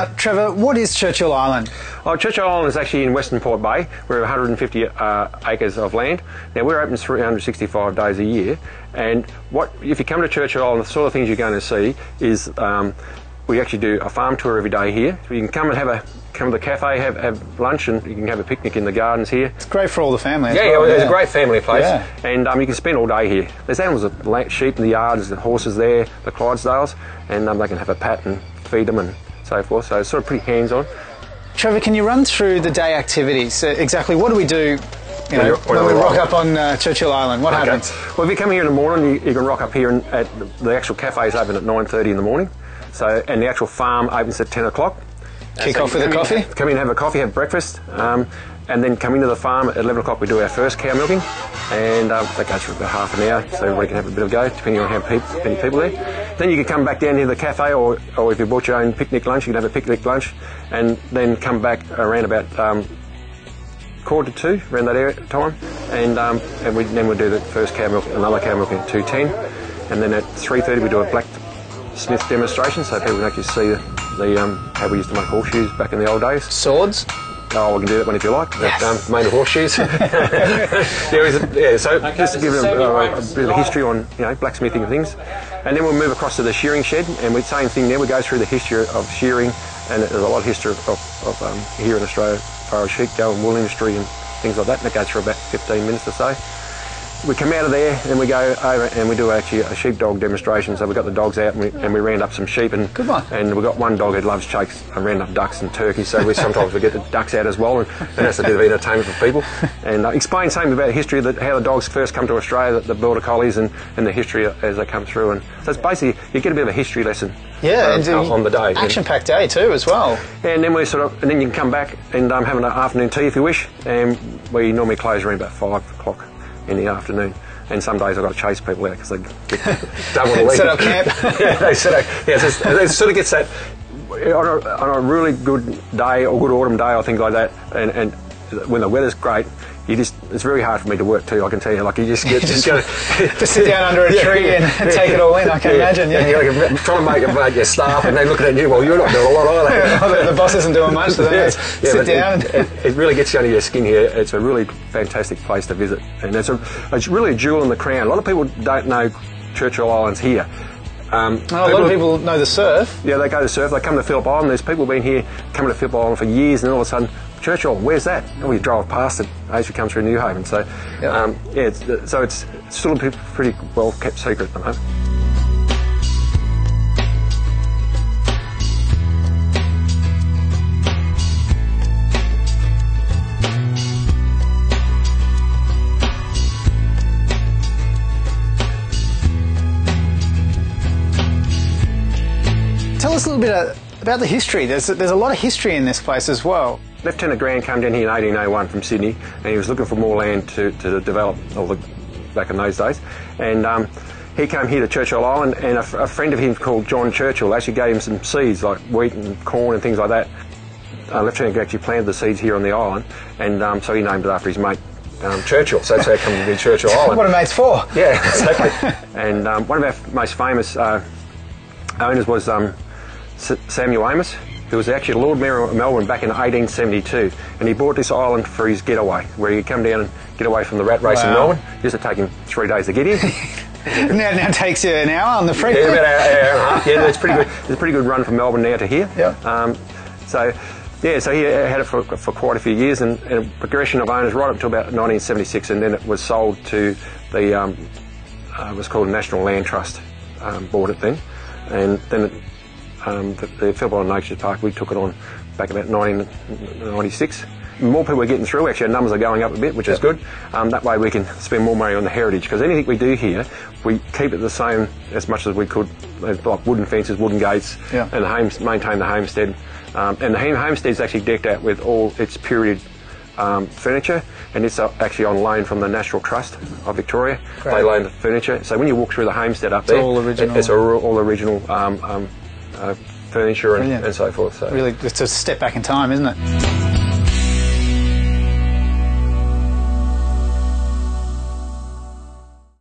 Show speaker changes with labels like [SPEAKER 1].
[SPEAKER 1] Now, Trevor, what is Churchill Island?
[SPEAKER 2] Oh, Churchill Island is actually in Western Port Bay. We're 150 acres of land. Now, we're open 365 days a year. And if you come to Churchill Island, the sort of things you're going to see is we actually do a farm tour every day here. So you can come and come to the cafe, have lunch, and you can have a picnic in the gardens here.
[SPEAKER 1] It's great for all the family.
[SPEAKER 2] It's a great family place,
[SPEAKER 1] yeah.
[SPEAKER 2] And you can spend all day here. There's animals, sheep in the yard, there's the horses there, the Clydesdales, and they can have a pat and feed them and so forth. So it's sort of pretty hands-on.
[SPEAKER 1] Trevor, can you run through the day activities? Exactly, what do we do when we rock up on Churchill Island? What happens?
[SPEAKER 2] Well, if you come here in the morning, you can rock up here at the actual cafe is open at 9:30 in the morning. So, and the actual farm opens at 10 o'clock.
[SPEAKER 1] Kick off with a coffee?
[SPEAKER 2] Come in, have a coffee, have breakfast, and then come into the farm at 11 o'clock. We do our first cow milking, and that goes for about half an hour, so everybody can have a bit of a go, depending on how many people there. Then you can come back down here to the cafe, or if you bought your own picnic lunch, you can have a picnic lunch, and then come back around about 1:45, around that time, and then we'll do the first cow milk, another cow milking at 2:10, and then at 3:30 we do a blacksmith demonstration, so people can actually see how we used to make horseshoes back in the old days.
[SPEAKER 1] Swords?
[SPEAKER 2] Oh, we can do that one if you like.
[SPEAKER 1] Yes.
[SPEAKER 2] Made of horseshoes. So just to give a bit of history on blacksmithing and things, and then we'll move across to the shearing shed, and the same thing there. We go through the history of shearing, and there's a lot of history of here in Australia as far as sheep go and wool industry and things like that. And it goes for about 15 minutes or so. We come out of there and we go over and we do actually a sheepdog demonstration. So we got the dogs out and we round up some sheep, and
[SPEAKER 1] good one.
[SPEAKER 2] And we got one dog who loves chase and round up ducks and turkeys. So sometimes we get the ducks out as well, and that's a bit of entertainment for people. And explain something about the history of how the dogs first come to Australia, the border collies, and the history as they come through. And so it's basically you get a bit of a history lesson.
[SPEAKER 1] Yeah,
[SPEAKER 2] on the day.
[SPEAKER 1] Action-packed day too, as well.
[SPEAKER 2] And then then you can come back and have an afternoon tea if you wish. And we normally close around about 5 o'clock in the afternoon, and some days I've got to chase people out because they get double the week.
[SPEAKER 1] Set up camp.
[SPEAKER 2] Yeah, they set up. Yeah, it sort of gets that on a really good day or good autumn day or things like that, and when the weather's great. It's very hard for me to work too, I can tell you. Like you just
[SPEAKER 1] to sit down under a tree and take it all in, I can imagine. Yeah.
[SPEAKER 2] And you're trying to make your staff, and they're looking at you, well, you're not doing a lot either.
[SPEAKER 1] The boss isn't doing much, so they sit down.
[SPEAKER 2] It really gets you under your skin here. It's a really fantastic place to visit, and it's really a jewel in the crown. A lot of people don't know Churchill Island's here.
[SPEAKER 1] A lot of people know the surf.
[SPEAKER 2] Yeah, they go to surf, they come to Phillip Island. There's people been here coming to Phillip Island for years, and all of a sudden, Churchill, where's that? And we drive past it as we come through New Haven. So, it's still a pretty well kept secret at the moment.
[SPEAKER 1] Tell us a little bit about the history. There's a lot of history in this place as well.
[SPEAKER 2] Lieutenant Grant came down here in 1801 from Sydney, and he was looking for more land to develop back in those days. And he came here to Churchill Island, and a friend of him called John Churchill actually gave him some seeds like wheat and corn and things like that. Lieutenant Grant actually planted the seeds here on the island, and so he named it after his mate Churchill. So that's how it comes to be Churchill Island.
[SPEAKER 1] What a mate's for.
[SPEAKER 2] Yeah, exactly. And one of our most famous owners was Samuel Amos, who was actually Lord Mayor of Melbourne back in 1872, and he bought this island for his getaway, where he'd come down and get away from the rat race in Melbourne. It used to take him 3 days to get here.
[SPEAKER 1] now it takes you an hour on the freeway.
[SPEAKER 2] Yeah, about an hour and a half. Yeah, it's pretty good. It's a pretty good run from Melbourne now to here.
[SPEAKER 1] Yeah.
[SPEAKER 2] So he had it for quite a few years, and a progression of owners right up to about 1976, and then it was sold to the it was called National Land Trust. Bought it then, and then the Phillip Island Nature Park, we took it on back about 1996. More people are getting through. Actually, our numbers are going up a bit, which is good. That way we can spend more money on the heritage, because anything we do here, we keep it the same as much as we could, like wooden fences, wooden gates, and maintain the homestead. And the homestead's actually decked out with all its period furniture, and it's actually on loan from the National Trust of Victoria. Great. They loan the furniture. So when you walk through the homestead up there,
[SPEAKER 1] all original.
[SPEAKER 2] It's all original furniture and so forth. So
[SPEAKER 1] really, it's a step back in time, isn't it?